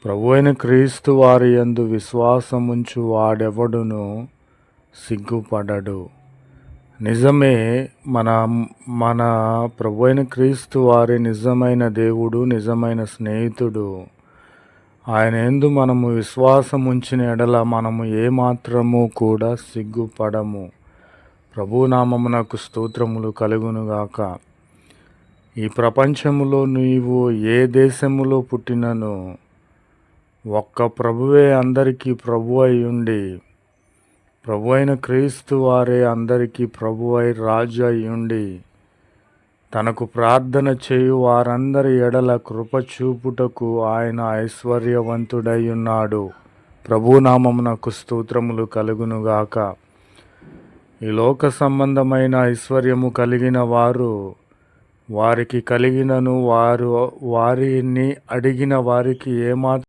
ప్రభువైన క్రీస్తు వారి యందు విశ్వాసముంచు వాడెవడును సిగ్గుపడడు. నిజమే, మన మన ప్రభువైన క్రీస్తు వారి నిజమైన దేవుడు, నిజమైన స్నేహితుడు. ఆయన యందు మనము విశ్వాసముంచిన ఎడల మనము ఏమాత్రము కూడా సిగ్గుపడము. ప్రభునామమునకు స్తోత్రములు కలుగునుగాక. ఈ ప్రపంచములో నీవు ఏ దేశములో పుట్టినను ఒక్క ప్రభువే అందరికీ ప్రభు అయి ఉండి, ప్రభు అయిన క్రీస్తు వారే అందరికీ ప్రభు అయి రాజు అయి ఉండి, తనకు ప్రార్థన చేయు వారందరి ఎడల కృప చూపుటకు ఆయన ఐశ్వర్యవంతుడై ఉన్నాడు. ప్రభునామమునకు స్తోత్రములు కలుగునుగాక. ఈ లోక సంబంధమైన ఐశ్వర్యము కలిగిన వారు వారికి కలిగినను వారిని అడిగిన వారికి ఏమాత్రం